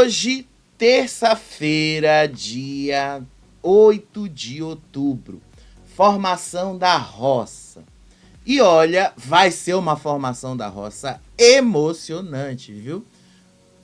Hoje, terça-feira, dia 8 de outubro, formação da roça. E olha, vai ser uma formação da roça emocionante, viu?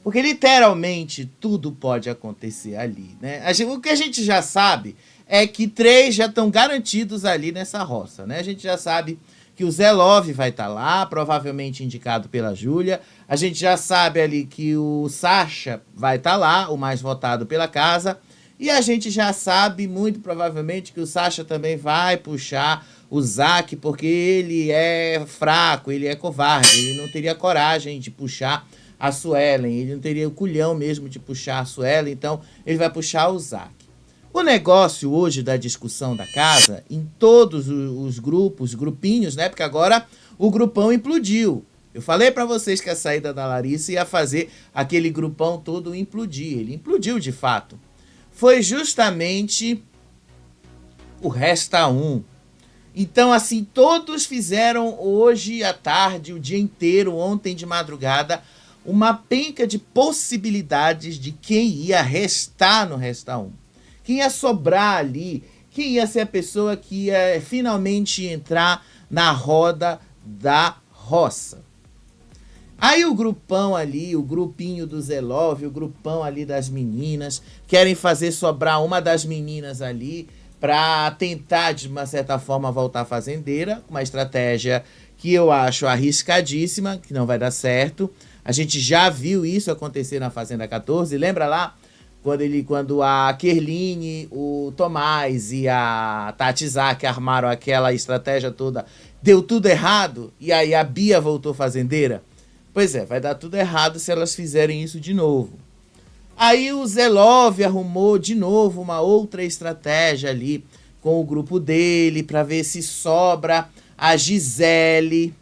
Porque literalmente tudo pode acontecer ali, né? O que a gente já sabe é que 3 já estão garantidos ali nessa roça, né? A gente já sabe que o Zé Love vai estar lá, provavelmente indicado pela Júlia. A gente já sabe ali que o Sacha vai estar lá, o mais votado pela casa. E a gente já sabe, muito provavelmente, que o Sacha também vai puxar o Zac, porque ele é fraco, ele é covarde, ele não teria coragem de puxar a Suelen, ele não teria o culhão mesmo de puxar a Suelen, então ele vai puxar o Zac. O negócio hoje da discussão da casa, em todos os grupos, grupinhos, né? Porque agora o grupão implodiu. Eu falei para vocês que a saída da Larissa ia fazer aquele grupão todo implodir. Ele implodiu de fato. Foi justamente o Resta 1. Então, assim, todos fizeram hoje à tarde, o dia inteiro, ontem de madrugada, uma penca de possibilidades de quem ia restar no Resta 1. Quem ia sobrar ali, quem ia ser a pessoa que ia finalmente entrar na roda da roça. Aí o grupão ali, o grupinho do Zé Love, o grupão ali das meninas, querem fazer sobrar uma das meninas ali para tentar, de uma certa forma, voltar fazendeira. Uma estratégia que eu acho arriscadíssima, que não vai dar certo. A gente já viu isso acontecer na Fazenda 14, lembra lá? Quando a Kerline, o Tomás e a Tati Zak armaram aquela estratégia toda, deu tudo errado, e aí a Bia voltou fazendeira? Pois é, vai dar tudo errado se elas fizerem isso de novo. Aí o Zé Love arrumou de novo uma outra estratégia ali com o grupo dele para ver se sobra a Gisele.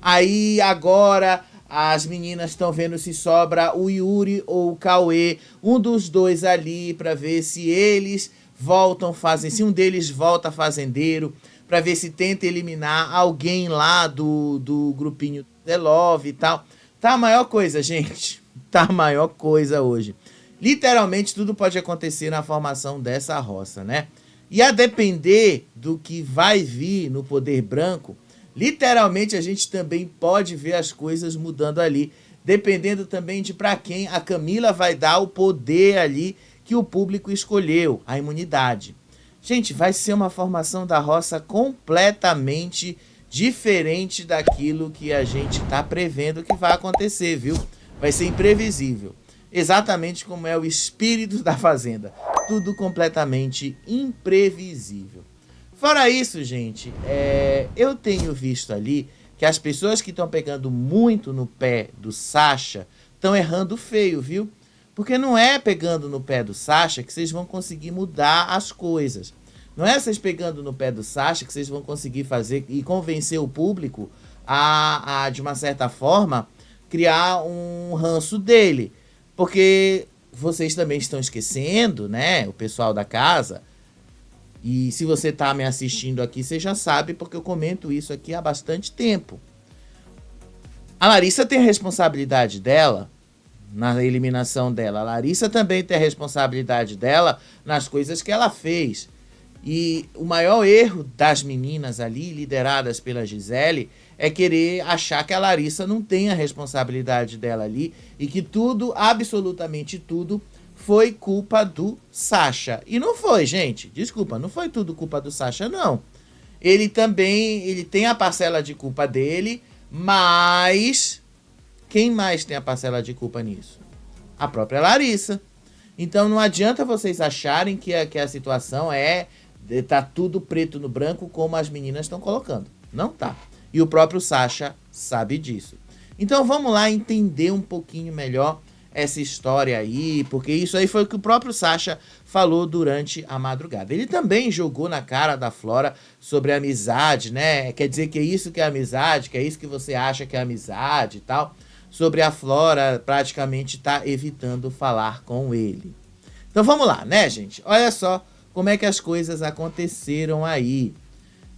Aí agora as meninas estão vendo se sobra o Yuri ou o Cauê, um dos dois ali, para ver se eles voltam fazendeiro, se um deles volta fazendeiro, para ver se tenta eliminar alguém lá do grupinho The Love e tal. Tá a maior coisa, gente. Tá a maior coisa hoje. Literalmente tudo pode acontecer na formação dessa roça, né? E a depender do que vai vir no poder branco, literalmente a gente também pode ver as coisas mudando ali, dependendo também de para quem a Camila vai dar o poder ali que o público escolheu, a imunidade. Gente, vai ser uma formação da roça completamente diferente daquilo que a gente está prevendo que vai acontecer, viu? Vai ser imprevisível. Exatamente como é o espírito da Fazenda. Tudo completamente imprevisível. Fora isso, gente, eu tenho visto ali que as pessoas que estão pegando muito no pé do Sacha estão errando feio, viu? Porque não é pegando no pé do Sacha que vocês vão conseguir mudar as coisas. Não é vocês pegando no pé do Sacha que vocês vão conseguir fazer e convencer o público a de uma certa forma, criar um ranço dele. Porque vocês também estão esquecendo, né, o pessoal da casa. E se você está me assistindo aqui, você já sabe, porque eu comento isso aqui há bastante tempo. A Larissa tem a responsabilidade dela na eliminação dela. A Larissa também tem a responsabilidade dela nas coisas que ela fez. E o maior erro das meninas ali, lideradas pela Gisele, é querer achar que a Larissa não tem a responsabilidade dela ali e que tudo, absolutamente tudo, foi culpa do Sacha. E não foi, gente. Desculpa, não foi tudo culpa do Sacha, não. Ele tem a parcela de culpa dele, mas quem mais tem a parcela de culpa nisso? A própria Larissa. Então não adianta vocês acharem que a situação tá tudo preto no branco como as meninas estão colocando. Não tá. E o próprio Sacha sabe disso. Então vamos lá entender um pouquinho melhor essa história aí, porque isso aí foi o que o próprio Sacha falou durante a madrugada. Ele também jogou na cara da Flora sobre a amizade, né? Quer dizer que é isso que é amizade, que é isso que você acha que é amizade e tal. Sobre a Flora praticamente tá evitando falar com ele. Então vamos lá, né, gente? Olha só como é que as coisas aconteceram aí.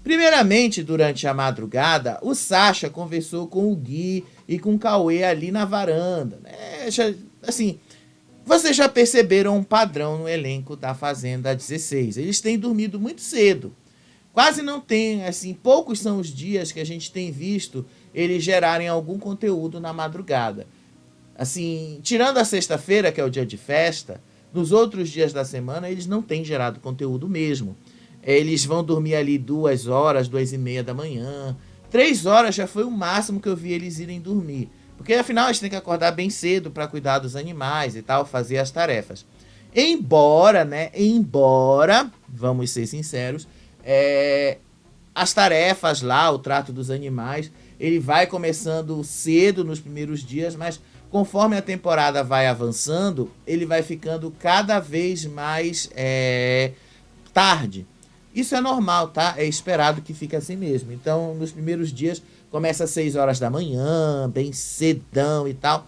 Primeiramente, durante a madrugada, o Sacha conversou com o Gui e com o Cauê ali na varanda, né? Assim, Vocês já perceberam um padrão no elenco da Fazenda 16. Eles têm dormido muito cedo. Quase não tem, assim, poucos são os dias que a gente tem visto eles gerarem algum conteúdo na madrugada. Assim, tirando a sexta-feira, que é o dia de festa, nos outros dias da semana eles não têm gerado conteúdo mesmo. Eles vão dormir ali 2 horas, 2h30 da manhã. 3 horas já foi o máximo que eu vi eles irem dormir. Porque afinal eles têm que acordar bem cedo para cuidar dos animais e tal, fazer as tarefas. Embora, vamos ser sinceros, as tarefas lá, o trato dos animais, ele vai começando cedo nos primeiros dias, mas conforme a temporada vai avançando, ele vai ficando cada vez mais tarde. Isso é normal, tá? É esperado que fique assim mesmo. Então, nos primeiros dias, começa às 6 horas da manhã, bem cedão e tal.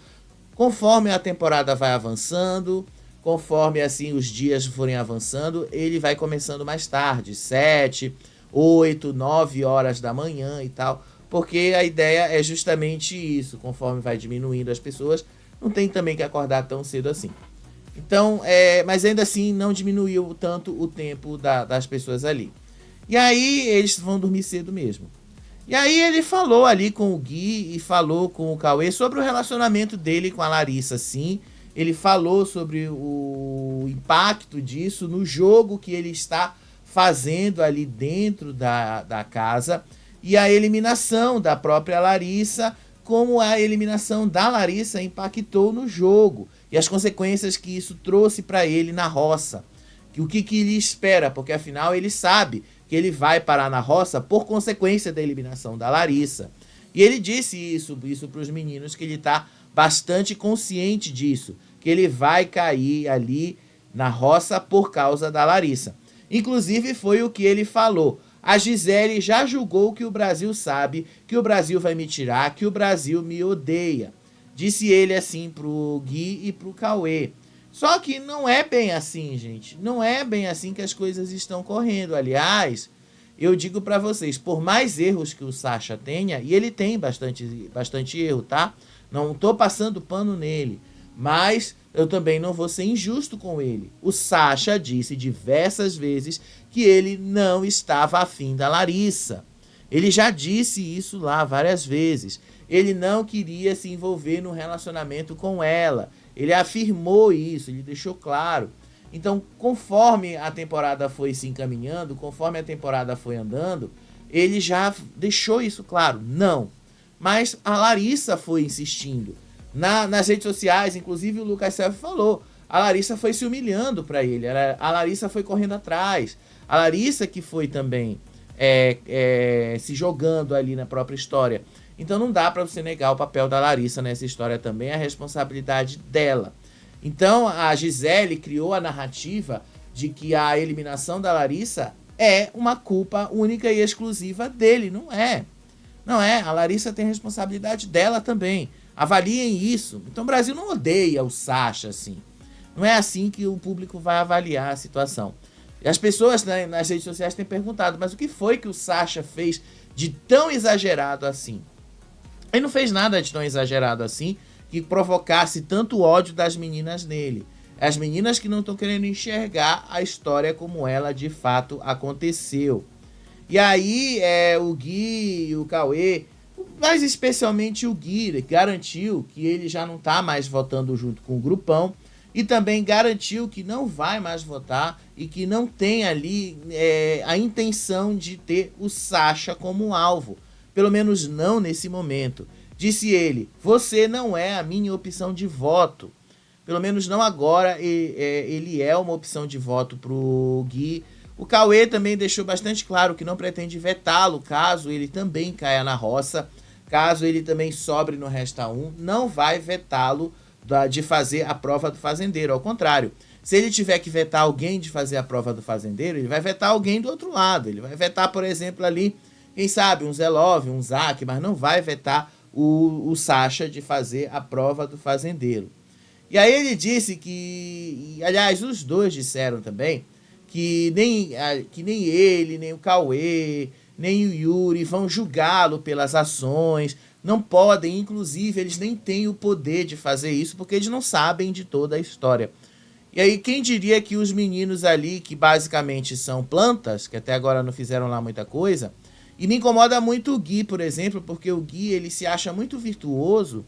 Conforme a temporada vai avançando, conforme assim os dias forem avançando, ele vai começando mais tarde, 7, 8, 9 horas da manhã e tal. Porque a ideia é justamente isso. Conforme vai diminuindo as pessoas, não tem também que acordar tão cedo assim. Então, mas ainda assim não diminuiu tanto o tempo das pessoas ali. E aí eles vão dormir cedo mesmo. E aí ele falou ali com o Gui e falou com o Cauê sobre o relacionamento dele com a Larissa, sim. Ele falou sobre o impacto disso no jogo que ele está fazendo ali dentro da casa. E a eliminação da própria Larissa, como a eliminação da Larissa impactou no jogo. E as consequências que isso trouxe para ele na roça. O que ele espera, porque afinal ele sabe que ele vai parar na roça por consequência da eliminação da Larissa. E ele disse isso para os meninos, que ele está bastante consciente disso, que ele vai cair ali na roça por causa da Larissa. Inclusive foi o que ele falou. A Gisele já julgou que o Brasil sabe, que o Brasil vai me tirar, que o Brasil me odeia. Disse ele assim pro Gui e pro Cauê. Só que não é bem assim, gente. Não é bem assim que as coisas estão correndo. Aliás, eu digo pra vocês, por mais erros que o Sasha tenha, e ele tem bastante erro, tá? Não tô passando pano nele. Mas eu também não vou ser injusto com ele. O Sasha disse diversas vezes que ele não estava afim da Larissa. Ele já disse isso lá várias vezes. Ele não queria se envolver no relacionamento com ela. Ele afirmou isso, ele deixou claro. Então, conforme a temporada foi se encaminhando, conforme a temporada foi andando, ele já deixou isso claro. Não. Mas a Larissa foi insistindo. Nas redes sociais, inclusive o Lucas Self falou, a Larissa foi se humilhando para ele. A Larissa foi correndo atrás. A Larissa que foi também se jogando ali na própria história. Então não dá para você negar o papel da Larissa nessa história também, a responsabilidade dela. Então a Gisele criou a narrativa de que a eliminação da Larissa é uma culpa única e exclusiva dele. Não é. Não é. A Larissa tem responsabilidade dela também. Avaliem isso. Então o Brasil não odeia o Sasha assim. Não é assim que o público vai avaliar a situação. E as pessoas, né, nas redes sociais têm perguntado, mas o que foi que o Sasha fez de tão exagerado assim? Ele não fez nada de tão exagerado assim que provocasse tanto ódio das meninas nele. As meninas que não estão querendo enxergar a história como ela de fato aconteceu. E aí o Gui e o Cauê, mas especialmente o Gui, garantiu que ele já não está mais votando junto com o grupão e também garantiu que não vai mais votar e que não tem ali a intenção de ter o Sasha como alvo. Pelo menos não nesse momento. Disse ele, você não é a minha opção de voto. Pelo menos não agora, ele é uma opção de voto pro Gui. O Cauê também deixou bastante claro que não pretende vetá-lo caso ele também caia na roça. Caso ele também sobre no Resta 1, não vai vetá-lo de fazer a prova do fazendeiro. Ao contrário, se ele tiver que vetar alguém de fazer a prova do fazendeiro, ele vai vetar alguém do outro lado. Ele vai vetar, por exemplo, ali, quem sabe, um Zé Love, um Zac, mas não vai vetar o Sasha de fazer a prova do fazendeiro. E aí ele disse que, aliás, os dois disseram também, que nem ele, nem o Cauê, nem o Yuri vão julgá-lo pelas ações, não podem, inclusive, eles nem têm o poder de fazer isso, porque eles não sabem de toda a história. E aí, quem diria que os meninos ali, que basicamente são plantas, que até agora não fizeram lá muita coisa, e me incomoda muito o Gui, por exemplo, porque o Gui, ele se acha muito virtuoso,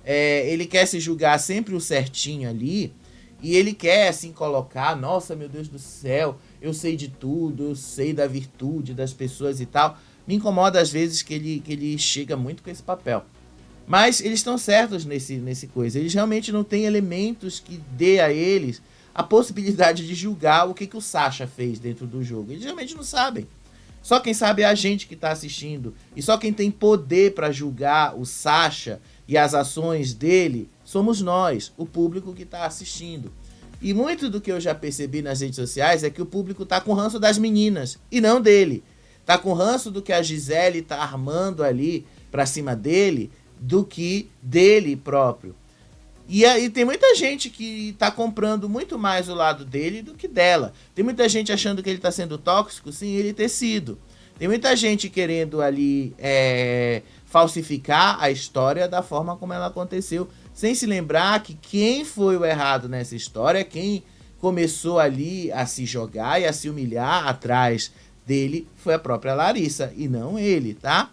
ele quer se julgar sempre o certinho ali, e ele quer, assim, colocar, nossa, meu Deus do céu, eu sei de tudo, eu sei da virtude das pessoas e tal. Me incomoda às vezes que ele chega muito com esse papel. Mas eles estão certos nesse coisa. Eles realmente não têm elementos que dê a eles a possibilidade de julgar o que o Sasha fez dentro do jogo. Eles realmente não sabem. Só quem sabe é a gente que está assistindo. E só quem tem poder para julgar o Sasha e as ações dele somos nós, o público que está assistindo. E muito do que eu já percebi nas redes sociais é que o público tá com ranço das meninas e não dele. Tá com ranço do que a Gisele tá armando ali pra cima dele do que dele próprio. E aí tem muita gente que tá comprando muito mais o lado dele do que dela. Tem muita gente achando que ele tá sendo tóxico sem ele ter sido. Tem muita gente querendo ali falsificar a história da forma como ela aconteceu, sem se lembrar que quem foi o errado nessa história, quem começou ali a se jogar e a se humilhar atrás dele foi a própria Larissa e não ele, tá?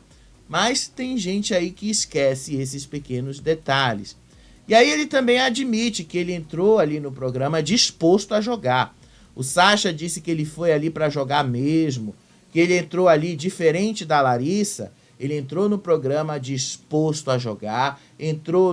Mas tem gente aí que esquece esses pequenos detalhes. E aí ele também admite que ele entrou ali no programa disposto a jogar. O Sasha disse que ele foi ali para jogar mesmo, que ele entrou ali diferente da Larissa. Ele entrou no programa disposto a jogar, entrou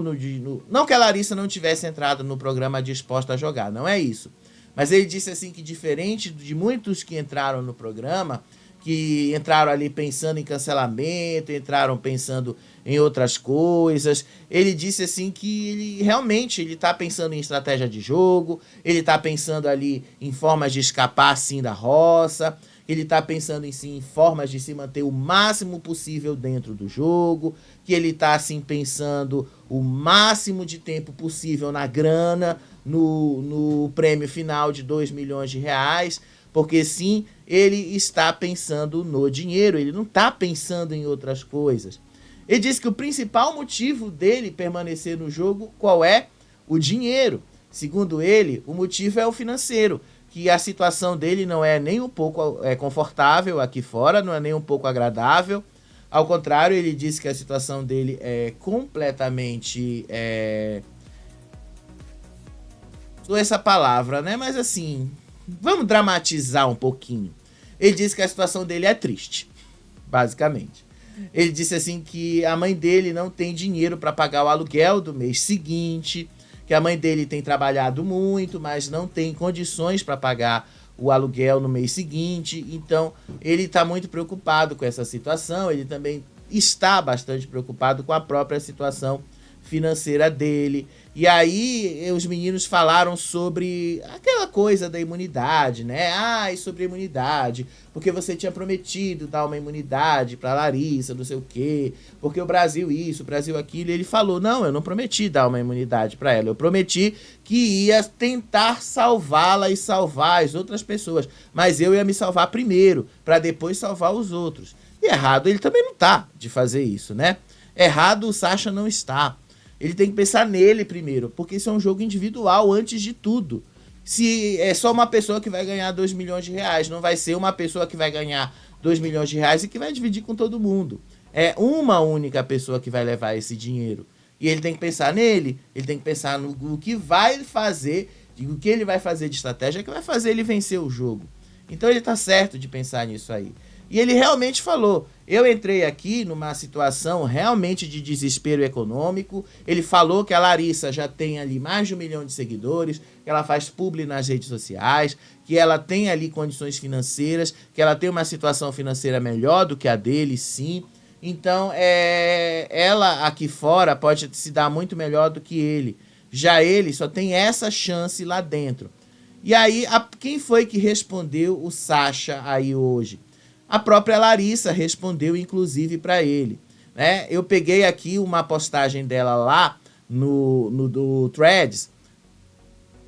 Não que a Larissa não tivesse entrado no programa disposto a jogar, não é isso. Mas ele disse assim que diferente de muitos que entraram no programa, que entraram ali pensando em cancelamento, entraram pensando em outras coisas, ele disse assim que ele realmente está pensando em estratégia de jogo, ele está pensando ali em formas de escapar assim da roça, ele está pensando em formas de se manter o máximo possível dentro do jogo, que ele está assim pensando o máximo de tempo possível na grana, no prêmio final de 2 milhões de reais, porque sim, ele está pensando no dinheiro, ele não está pensando em outras coisas. Ele disse que o principal motivo dele permanecer no jogo, qual é? O dinheiro. Segundo ele, o motivo é o financeiro, que a situação dele não é nem um pouco confortável aqui fora, não é nem um pouco agradável. Ao contrário, ele disse que a situação dele é completamente... Usou essa palavra, né? Mas assim, vamos dramatizar um pouquinho. Ele disse que a situação dele é triste, basicamente. Ele disse assim que a mãe dele não tem dinheiro para pagar o aluguel do mês seguinte, que a mãe dele tem trabalhado muito, mas não tem condições para pagar o aluguel no mês seguinte. Então, ele está muito preocupado com essa situação. Ele também está bastante preocupado com a própria situação financeira dele. E aí os meninos falaram sobre aquela coisa da imunidade, né? E sobre a imunidade, porque você tinha prometido dar uma imunidade pra Larissa, não sei o quê, porque o Brasil isso, o Brasil aquilo. E ele falou, não, eu não prometi dar uma imunidade pra ela, eu prometi que ia tentar salvá-la e salvar as outras pessoas, mas eu ia me salvar primeiro, pra depois salvar os outros. E errado ele também não tá de fazer isso, né? Errado o Sasha não está. Ele tem que pensar nele primeiro, porque isso é um jogo individual antes de tudo. Se é só uma pessoa que vai ganhar 2 milhões de reais, não vai ser uma pessoa que vai ganhar 2 milhões de reais e que vai dividir com todo mundo. É uma única pessoa que vai levar esse dinheiro. E ele tem que pensar nele, ele tem que pensar no que vai fazer, o que ele vai fazer de estratégia que vai fazer ele vencer o jogo. Então ele tá certo de pensar nisso aí. E ele realmente falou, eu entrei aqui numa situação realmente de desespero econômico. Ele falou que a Larissa já tem ali mais de 1 milhão de seguidores, que ela faz publi nas redes sociais, que ela tem ali condições financeiras, que ela tem uma situação financeira melhor do que a dele, sim. Então, ela aqui fora pode se dar muito melhor do que ele. Já ele só tem essa chance lá dentro. E aí, quem foi que respondeu o Sasha aí hoje? A própria Larissa respondeu, inclusive, para ele, né? Eu peguei aqui uma postagem dela lá no Threads.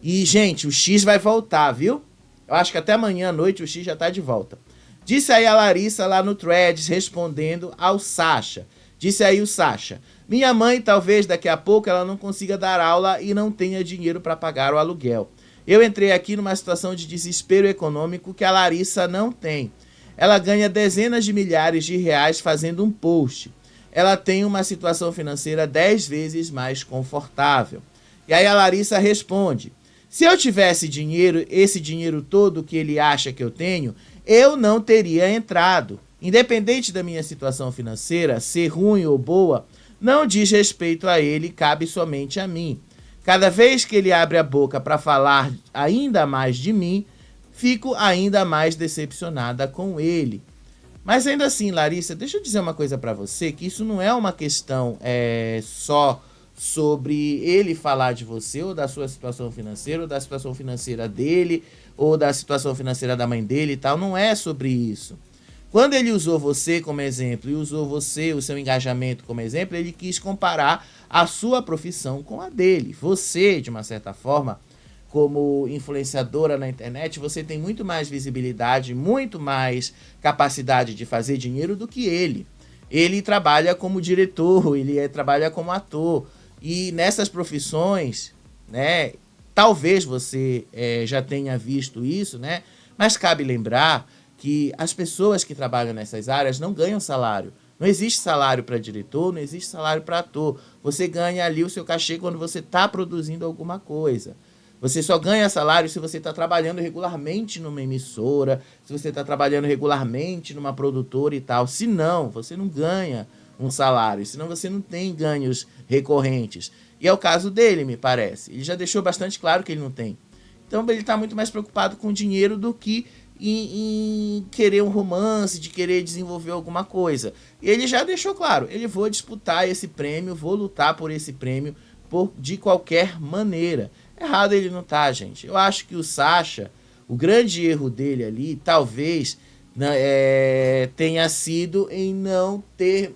E, gente, o X vai voltar, viu? Eu acho que até amanhã à noite o X já tá de volta. Disse aí a Larissa lá no Threads, respondendo ao Sasha, Disse aí o Sacha: minha mãe, talvez daqui a pouco ela não consiga dar aula e não tenha dinheiro para pagar o aluguel. Eu entrei aqui numa situação de desespero econômico que a Larissa não tem. Ela ganha dezenas de milhares de reais fazendo um post. Ela tem uma situação financeira 10 vezes mais confortável. E aí a Larissa responde: se eu tivesse dinheiro, esse dinheiro todo que ele acha que eu tenho, eu não teria entrado. Independente da minha situação financeira, ser ruim ou boa, não diz respeito a ele, cabe somente a mim. Cada vez que ele abre a boca para falar ainda mais de mim, fico ainda mais decepcionada com ele. Mas ainda assim, Larissa, deixa eu dizer uma coisa para você, que isso não é uma questão só sobre ele falar de você, ou da sua situação financeira, ou da situação financeira dele, ou da situação financeira da mãe dele e tal. Não é sobre isso. Quando ele usou você como exemplo e usou você, o seu engajamento como exemplo, ele quis comparar a sua profissão com a dele. Você, de uma certa forma, como influenciadora na internet, você tem muito mais visibilidade, muito mais capacidade de fazer dinheiro do que ele. Ele trabalha como diretor, ele trabalha como ator. E nessas profissões, né, talvez você já tenha visto isso, né? Mas cabe lembrar que as pessoas que trabalham nessas áreas não ganham salário. Não existe salário para diretor, não existe salário para ator. Você ganha ali o seu cachê quando você está produzindo alguma coisa. Você só ganha salário se você está trabalhando regularmente numa emissora, se você está trabalhando regularmente numa produtora e tal. Se não, você não ganha um salário, senão você não tem ganhos recorrentes. E é o caso dele, me parece. Ele já deixou bastante claro que ele não tem. Então ele está muito mais preocupado com dinheiro do que em querer um romance, de querer desenvolver alguma coisa. E ele já deixou claro, ele vou disputar esse prêmio, vou lutar por esse prêmio de qualquer maneira. Errado ele não tá, gente. Eu acho que o Sacha, o grande erro dele ali, talvez tenha sido em não ter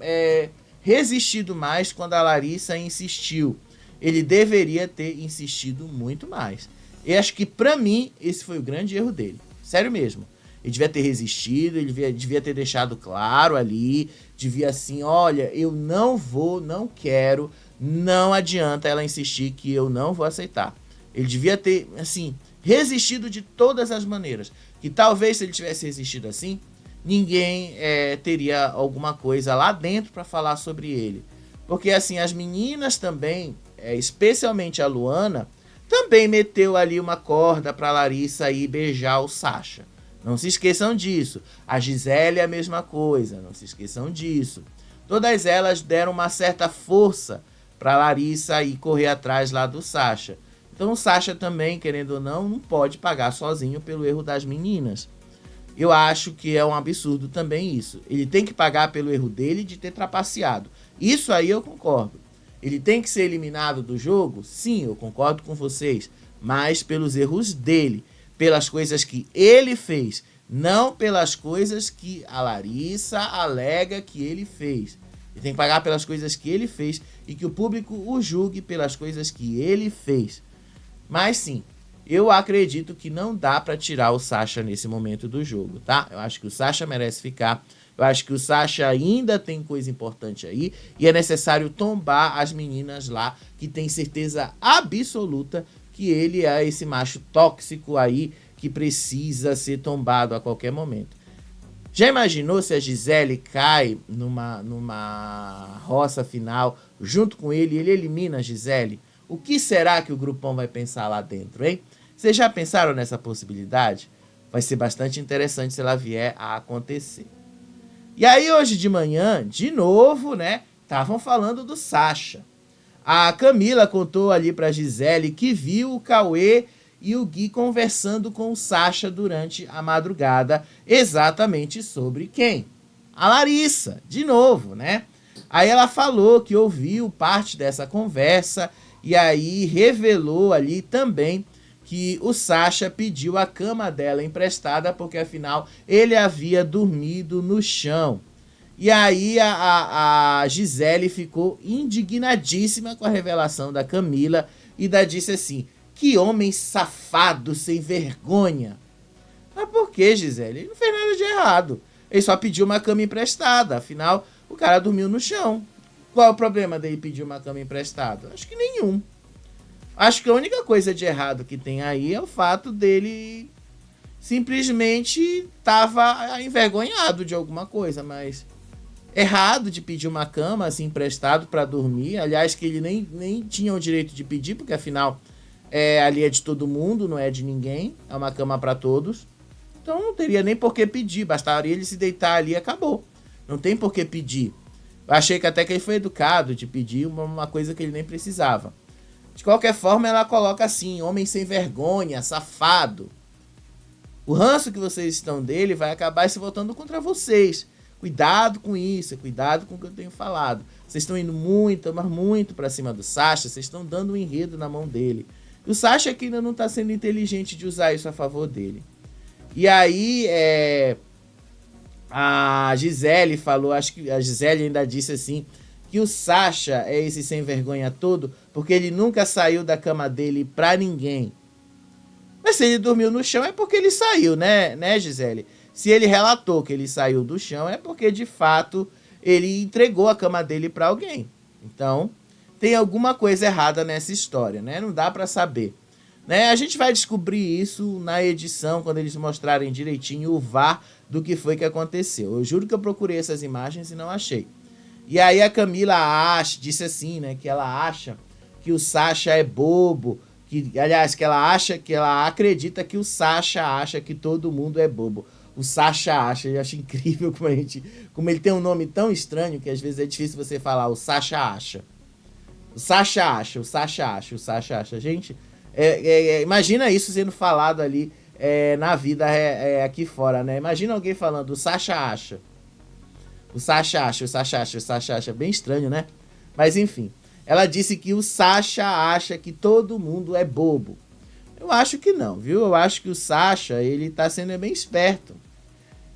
resistido mais quando a Larissa insistiu. Ele deveria ter insistido muito mais. Eu acho que, pra mim, esse foi o grande erro dele. Sério mesmo. Ele devia ter resistido, ele devia ter deixado claro ali, devia assim, olha, eu não vou, não quero, não adianta ela insistir que eu não vou aceitar. Ele devia ter, assim, resistido de todas as maneiras. Que talvez se ele tivesse resistido assim, ninguém teria alguma coisa lá dentro para falar sobre ele. Porque, assim, as meninas também, especialmente a Luana, também meteu ali uma corda para Larissa ir beijar o Sacha. Não se esqueçam disso. A Gisele é a mesma coisa, não se esqueçam disso. Todas elas deram uma certa força para Larissa ir correr atrás lá do Sacha. Então o Sacha também, querendo ou não, não pode pagar sozinho pelo erro das meninas. Eu acho que é um absurdo também isso. Ele tem que pagar pelo erro dele de ter trapaceado. Isso aí eu concordo. Ele tem que ser eliminado do jogo? Sim, eu concordo com vocês. Mas pelos erros dele. Pelas coisas que ele fez. Não pelas coisas que a Larissa alega que ele fez. Ele tem que pagar pelas coisas que ele fez. E que o público o julgue pelas coisas que ele fez. Mas sim, eu acredito que não dá pra tirar o Sacha nesse momento do jogo, tá? Eu acho que o Sacha merece ficar. Eu acho que o Sacha ainda tem coisa importante aí. E é necessário tombar as meninas lá, que tem certeza absoluta que ele é esse macho tóxico aí, que precisa ser tombado a qualquer momento. Já imaginou se a Gisele cai numa roça final junto com ele e ele elimina a Gisele? O que será que o grupão vai pensar lá dentro, hein? Vocês já pensaram nessa possibilidade? Vai ser bastante interessante se ela vier a acontecer. E aí hoje de manhã, de novo, né, estavam falando do Sacha. A Camila contou ali pra Gisele que viu o Cauê e o Gui conversando com o Sacha durante a madrugada, exatamente sobre quem? A Larissa, de novo, né? Aí ela falou que ouviu parte dessa conversa e aí revelou ali também que o Sacha pediu a cama dela emprestada porque afinal ele havia dormido no chão. E aí a Gisele ficou indignadíssima com a revelação da Camila e disse assim, que homem safado, sem vergonha. Mas por que, Gisele? Ele não fez nada de errado. Ele só pediu uma cama emprestada, afinal o cara dormiu no chão. Qual é o problema dele pedir uma cama emprestada? Acho que nenhum. Acho que a única coisa de errado que tem aí é o fato dele simplesmente tava envergonhado de alguma coisa, mas errado de pedir uma cama assim emprestado para dormir. Aliás, que ele nem tinha o direito de pedir, porque afinal ali é de todo mundo, não é de ninguém. É uma cama para todos. Então não teria nem por que pedir, bastaria ele se deitar ali e acabou. Não tem por que pedir. Eu achei que até que ele foi educado de pedir uma coisa que ele nem precisava. De qualquer forma, ela coloca assim: homem sem vergonha, safado. O ranço que vocês estão dele vai acabar se voltando contra vocês. Cuidado com isso, cuidado com o que eu tenho falado. Vocês estão indo muito, mas muito pra cima do Sasha, vocês estão dando um enredo na mão dele. E o Sasha aqui ainda não tá sendo inteligente de usar isso a favor dele. E aí, a Gisele falou, acho que a Gisele ainda disse assim, que o Sasha é esse sem vergonha todo, porque ele nunca saiu da cama dele pra ninguém. Mas se ele dormiu no chão é porque ele saiu, né, Gisele? Se ele relatou que ele saiu do chão é porque, de fato, ele entregou a cama dele pra alguém. Então, tem alguma coisa errada nessa história, né? Não dá pra saber. Né? A gente vai descobrir isso na edição, quando eles mostrarem direitinho o VAR do que foi que aconteceu. Eu juro que eu procurei essas imagens e não achei. E aí a Camila disse assim, né, que ela acha que o Sasha é bobo, aliás, que ela acredita que o Sasha acha que todo mundo é bobo. O Sasha acha, eu acho incrível como ele tem um nome tão estranho que às vezes é difícil você falar, o Sasha acha. O Sasha acha, o Sasha acha, o Sasha acha. Gente, imagina isso sendo falado ali na vida aqui fora, né? Imagina alguém falando, o Sasha acha. O Sasha acha, o Sasha acha, o Sasha acha. Bem estranho, né? Mas enfim, ela disse que o Sasha acha que todo mundo é bobo. Eu acho que não, viu? Eu acho que o Sasha, ele tá sendo bem esperto.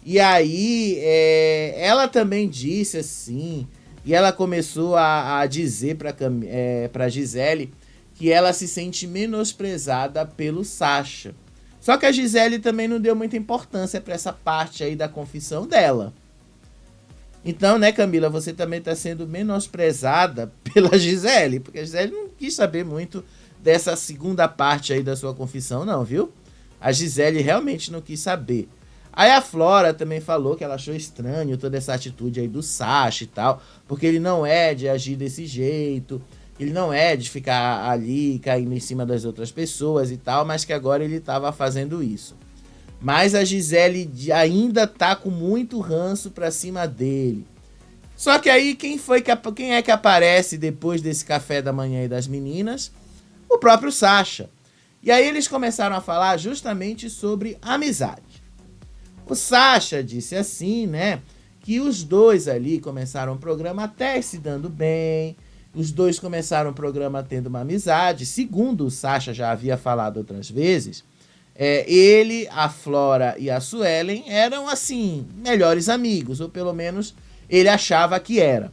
E aí, ela também disse assim, e ela começou a dizer pra Gisele que ela se sente menosprezada pelo Sasha. Só que a Gisele também não deu muita importância pra essa parte aí da confissão dela. Então, né, Camila, você também está sendo menosprezada pela Gisele, porque a Gisele não quis saber muito dessa segunda parte aí da sua confissão, não, viu? A Gisele realmente não quis saber. Aí a Flora também falou que ela achou estranho toda essa atitude aí do Sasha e tal, porque ele não é de agir desse jeito, ele não é de ficar ali caindo em cima das outras pessoas e tal, mas que agora ele estava fazendo isso. Mas a Gisele ainda tá com muito ranço pra cima dele. Só que aí quem é que aparece depois desse café da manhã aí das meninas? O próprio Sasha. E aí eles começaram a falar justamente sobre amizade. O Sasha disse assim, né, que os dois ali começaram o programa até se dando bem. Os dois começaram o programa tendo uma amizade. Segundo o Sasha já havia falado outras vezes, ele, a Flora e a Suelen eram, assim, melhores amigos, ou pelo menos ele achava que era.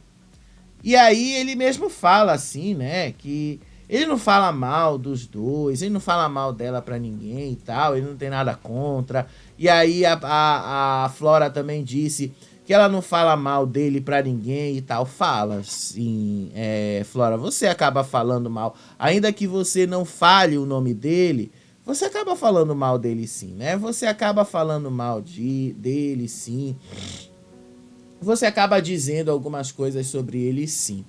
E aí ele mesmo fala assim, né, que ele não fala mal dos dois, ele não fala mal dela pra ninguém e tal, ele não tem nada contra. E aí a Flora também disse que ela não fala mal dele pra ninguém e tal. Fala, sim, Flora, você acaba falando mal, ainda que você não fale o nome dele, você acaba falando mal dele sim, né? Você acaba falando mal dele sim. Você acaba dizendo algumas coisas sobre ele sim.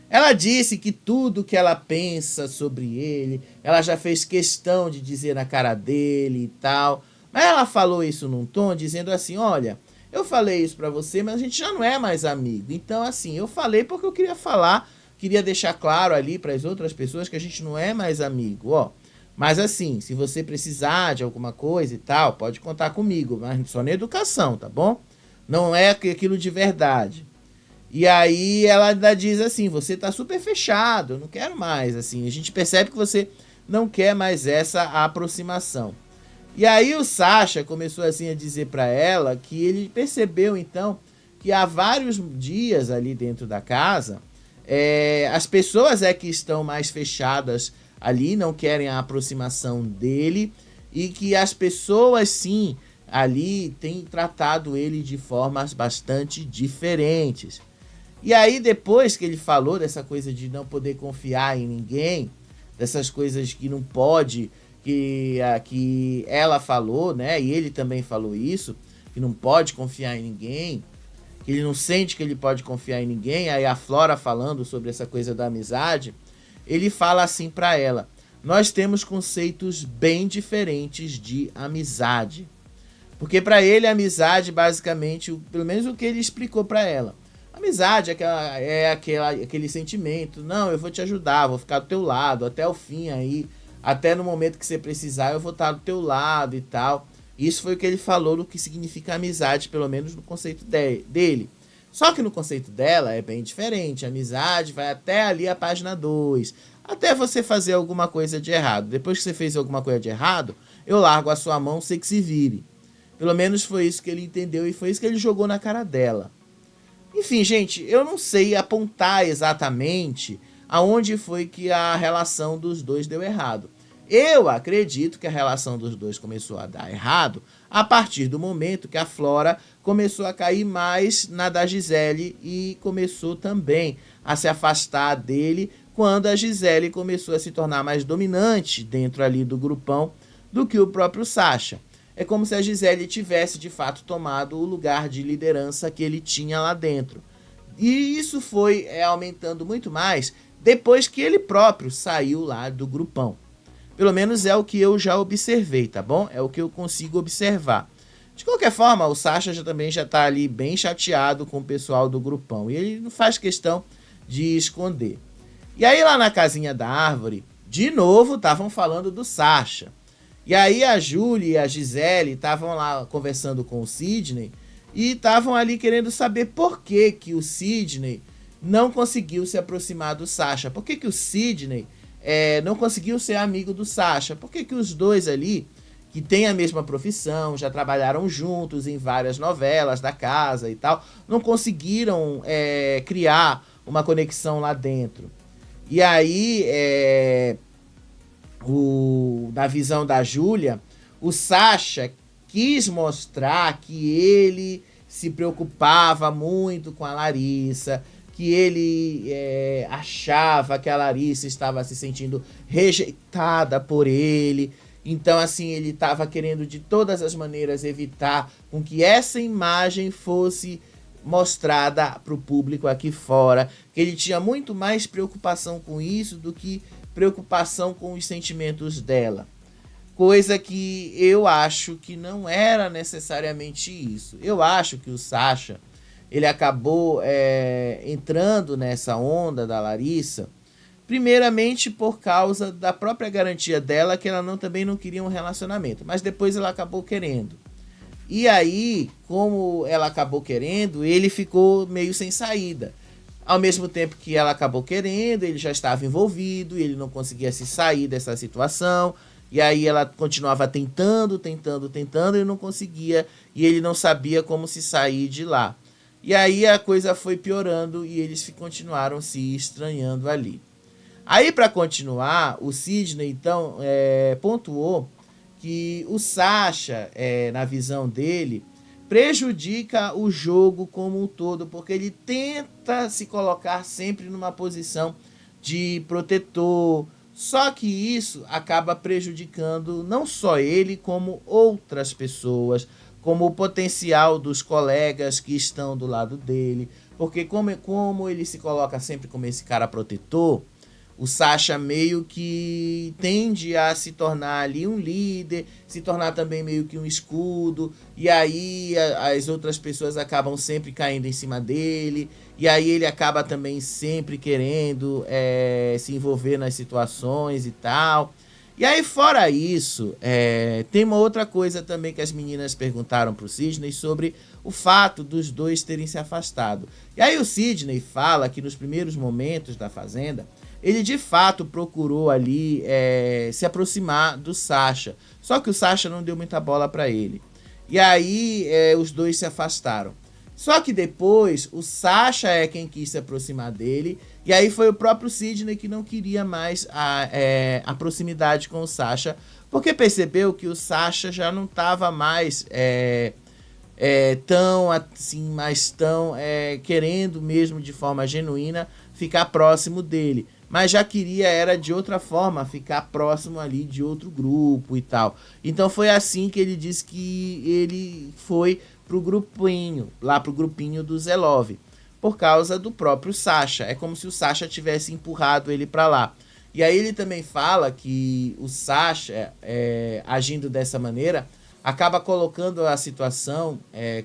Ela disse que tudo que ela pensa sobre ele, ela já fez questão de dizer na cara dele e tal. Mas ela falou isso num tom dizendo assim, olha, eu falei isso pra você, mas a gente já não é mais amigo. Então assim, eu falei porque eu queria falar, queria deixar claro ali para as outras pessoas que a gente não é mais amigo, ó. Mas assim, se você precisar de alguma coisa e tal, pode contar comigo, mas só na educação, tá bom? Não é aquilo de verdade. E aí ela ainda diz assim, você tá super fechado, eu não quero mais, assim. A gente percebe que você não quer mais essa aproximação. E aí o Sasha começou assim a dizer pra ela que ele percebeu então que há vários dias ali dentro da casa, as pessoas que estão mais fechadas ali, não querem a aproximação dele, e que as pessoas sim ali têm tratado ele de formas bastante diferentes. E aí, depois que ele falou dessa coisa de não poder confiar em ninguém, dessas coisas que não pode, que ela falou, né? E ele também falou isso, que não pode confiar em ninguém, que ele não sente que ele pode confiar em ninguém. Aí a Flora falando sobre essa coisa da amizade, ele fala assim pra ela: nós temos conceitos bem diferentes de amizade. Porque pra ele, a amizade, basicamente, pelo menos o que ele explicou pra ela, amizade aquele sentimento, não, eu vou te ajudar, vou ficar do teu lado até o fim aí, até no momento que você precisar eu vou estar do teu lado e tal. Isso foi o que ele falou do que significa amizade, pelo menos no conceito dele. Só que no conceito dela é bem diferente. A amizade vai até ali a página 2, até você fazer alguma coisa de errado. Depois que você fez alguma coisa de errado, eu largo a sua mão, você que se vire. Pelo menos foi isso que ele entendeu e foi isso que ele jogou na cara dela. Enfim, gente, eu não sei apontar exatamente aonde foi que a relação dos dois deu errado. Eu acredito que a relação dos dois começou a dar errado a partir do momento que a Flora começou a cair mais na da Gisele e começou também a se afastar dele quando a Gisele começou a se tornar mais dominante dentro ali do grupão do que o próprio Sasha. É como se a Gisele tivesse, de fato, tomado o lugar de liderança que ele tinha lá dentro. E isso foi aumentando muito mais depois que ele próprio saiu lá do grupão. Pelo menos é o que eu já observei, tá bom? É o que eu consigo observar. De qualquer forma, o Sasha também já tá ali bem chateado com o pessoal do grupão. E ele não faz questão de esconder. E aí lá na casinha da árvore, de novo estavam falando do Sasha. E aí a Julie e a Gisele estavam lá conversando com o Sidney e estavam ali querendo saber por que que o Sidney não conseguiu se aproximar do Sasha. Por que que o Sidney não conseguiu ser amigo do Sasha? Por que que os dois ali, que têm a mesma profissão, já trabalharam juntos em várias novelas da casa e tal, não conseguiram criar uma conexão lá dentro? E aí... na visão da Júlia, o Sasha quis mostrar que ele se preocupava muito com a Larissa, que ele achava que a Larissa estava se sentindo rejeitada por ele. Então, assim, ele estava querendo de todas as maneiras evitar com que essa imagem fosse mostrada para o público aqui fora, que ele tinha muito mais preocupação com isso do que preocupação com os sentimentos dela. Coisa que eu acho que não era necessariamente isso. Eu acho que o Sasha, ele acabou entrando nessa onda da Larissa, primeiramente por causa da própria garantia dela, que ela também não queria um relacionamento, mas depois ela acabou querendo. E aí, como ela acabou querendo, ele ficou meio sem saída. Ao mesmo tempo que ela acabou querendo, ele já estava envolvido, e ele não conseguia se sair dessa situação. E aí ela continuava tentando, e não conseguia, e ele não sabia como se sair de lá. E aí a coisa foi piorando e eles continuaram se estranhando ali. Aí, para continuar, o Sidney então pontuou que o Sasha, na visão dele, prejudica o jogo como um todo, porque ele tenta se colocar sempre numa posição de protetor. Só que isso acaba prejudicando não só ele, como outras pessoas, como o potencial dos colegas que estão do lado dele. Porque como ele se coloca sempre como esse cara protetor, o Sasha meio que tende a se tornar ali um líder, se tornar também meio que um escudo, e aí as outras pessoas acabam sempre caindo em cima dele, e aí ele acaba também sempre querendo se envolver nas situações e tal. E aí, fora isso, tem uma outra coisa também que as meninas perguntaram pro Sidney sobre o fato dos dois terem se afastado. E aí o Sidney fala que nos primeiros momentos da Fazenda, ele de fato procurou ali se aproximar do Sasha. Só que o Sasha não deu muita bola para ele. E aí os dois se afastaram. Só que depois o Sasha é quem quis se aproximar dele. E aí foi o próprio Sidney que não queria mais a proximidade com o Sasha. Porque percebeu que o Sasha já não estava mais tão assim, mas tão querendo mesmo de forma genuína ficar próximo dele. Mas já queria, era de outra forma, ficar próximo ali de outro grupo e tal. Então foi assim que ele disse que ele foi pro grupinho, lá pro grupinho do Zelov, por causa do próprio Sasha. É como se o Sasha tivesse empurrado ele para lá. E aí ele também fala que o Sasha, agindo dessa maneira, acaba colocando a situação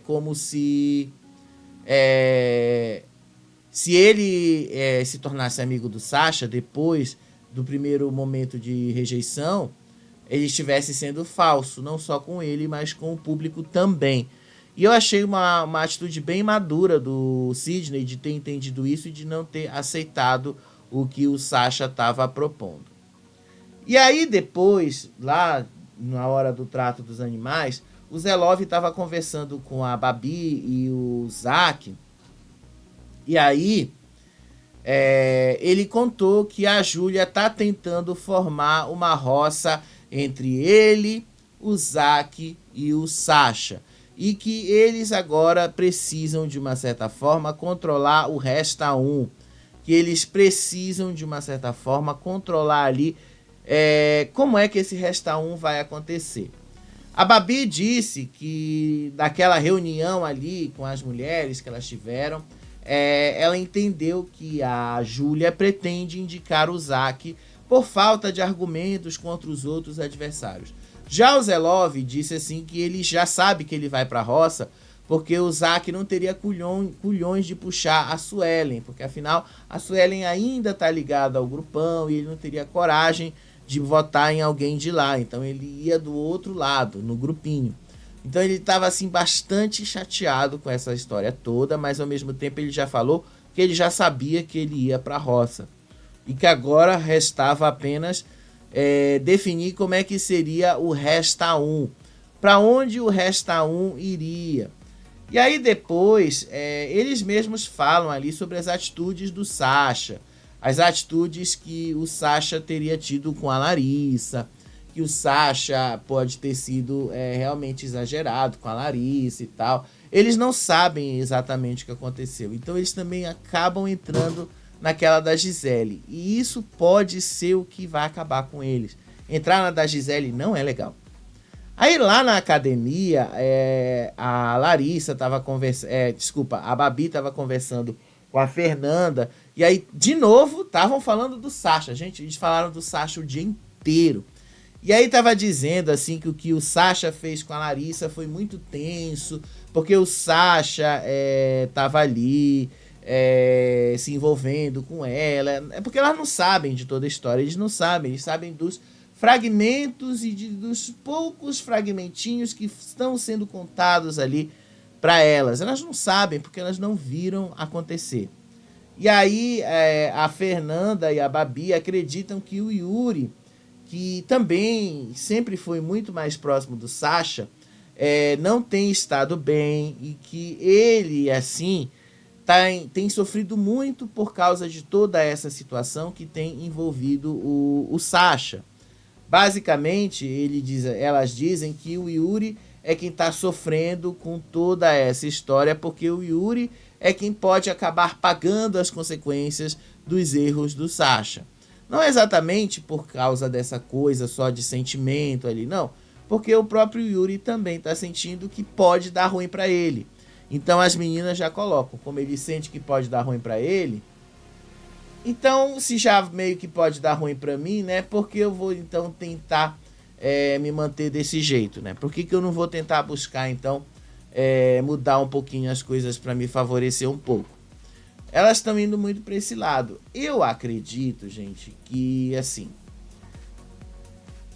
como se ele se tornasse amigo do Sasha depois do primeiro momento de rejeição, ele estivesse sendo falso, não só com ele, mas com o público também. E eu achei uma atitude bem madura do Sidney de ter entendido isso e de não ter aceitado o que o Sasha estava propondo. E aí depois, lá na hora do trato dos animais, o Zelov estava conversando com a Babi e o Zak. E aí ele contou que a Júlia está tentando formar uma roça entre ele, o Zak e o Sasha. E que eles agora precisam, de uma certa forma, controlar o Resta 1. Que eles precisam, de uma certa forma, controlar ali como é que esse Resta 1 vai acontecer. A Babi disse que daquela reunião ali com as mulheres que elas tiveram, ela entendeu que a Júlia pretende indicar o Zak por falta de argumentos contra os outros adversários. Já o Zelov disse assim que ele já sabe que ele vai para a roça porque o Zak não teria culhões de puxar a Suelen, porque afinal a Suelen ainda está ligada ao grupão e ele não teria coragem de votar em alguém de lá, então ele ia do outro lado, no grupinho. Então ele estava assim bastante chateado com essa história toda, mas ao mesmo tempo ele já falou que ele já sabia que ele ia para a roça e que agora restava apenas definir como é que seria o Resta 1, para onde o Resta 1 iria. E aí depois eles mesmos falam ali sobre as atitudes do Sasha, as atitudes que o Sasha teria tido com a Larissa, que o Sasha pode ter sido realmente exagerado com a Larissa e tal. Eles não sabem exatamente o que aconteceu, então eles também acabam entrando naquela da Gisele. E isso pode ser o que vai acabar com eles. Entrar na da Gisele não é legal. Aí lá na academia, a Larissa estava conversando... a Babi estava conversando com a Fernanda. E aí, de novo, estavam falando do Sasha. Gente, eles falaram do Sasha o dia inteiro. E aí tava dizendo assim que o que o Sasha fez com a Larissa foi muito tenso, porque o Sasha tava ali se envolvendo com ela. É porque elas não sabem de toda a história, eles não sabem, eles sabem dos fragmentos e dos poucos fragmentinhos que estão sendo contados ali para elas. Elas não sabem porque elas não viram acontecer. E aí a Fernanda e a Babi acreditam que o Yuri, que também sempre foi muito mais próximo do Sasha, não tem estado bem e que ele, assim, tem sofrido muito por causa de toda essa situação que tem envolvido o Sasha. Basicamente, elas dizem que o Yuri é quem está sofrendo com toda essa história, porque o Yuri é quem pode acabar pagando as consequências dos erros do Sasha. Não exatamente por causa dessa coisa só de sentimento ali, não. Porque o próprio Yuri também está sentindo que pode dar ruim para ele. Então as meninas já colocam, como ele sente que pode dar ruim para ele, então se já meio que pode dar ruim para mim, né? Porque eu vou então tentar me manter desse jeito, né? Por que eu não vou tentar buscar então mudar um pouquinho as coisas para me favorecer um pouco? Elas estão indo muito para esse lado. Eu acredito, gente, que assim,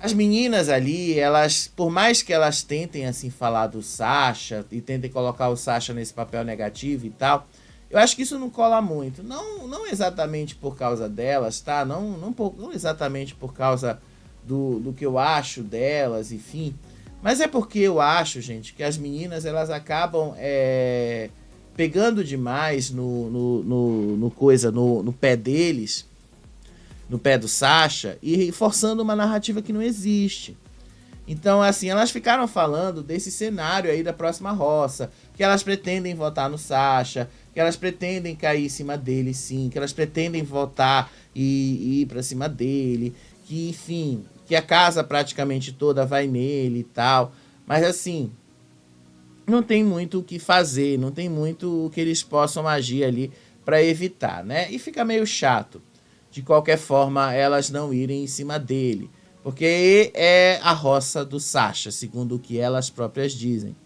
as meninas ali, elas, por mais que elas tentem assim falar do Sasha e tentem colocar o Sasha nesse papel negativo e tal, eu acho que isso não cola muito. Não exatamente por causa delas, tá? Não exatamente por causa do que eu acho delas, enfim. Mas é porque eu acho, gente, que as meninas elas acabam pegando demais no pé deles, no pé do Sasha, e forçando uma narrativa que não existe. Então, assim, elas ficaram falando desse cenário aí da próxima roça, que elas pretendem votar no Sasha, que elas pretendem cair em cima dele, sim, que elas pretendem votar e ir pra cima dele, que, enfim, que a casa praticamente toda vai nele e tal. Mas, assim, não tem muito o que fazer, não tem muito o que eles possam agir ali para evitar, né? E fica meio chato, de qualquer forma, elas não irem em cima dele, porque é a roça do Sasha, segundo o que elas próprias dizem.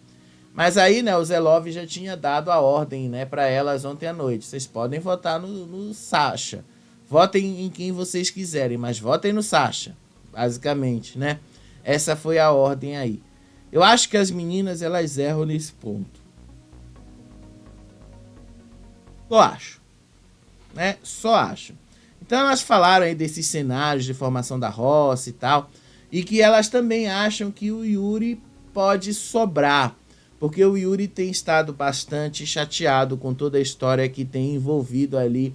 Mas aí, né, o Zelov já tinha dado a ordem, né, para elas ontem à noite. Vocês podem votar no Sasha. Votem em quem vocês quiserem, mas votem no Sasha, basicamente, né? Essa foi a ordem aí. Eu acho que as meninas, elas erram nesse ponto. Só acho, né? Só acho. Então elas falaram aí desses cenários de formação da roça e tal, e que elas também acham que o Yuri pode sobrar, porque o Yuri tem estado bastante chateado com toda a história que tem envolvido ali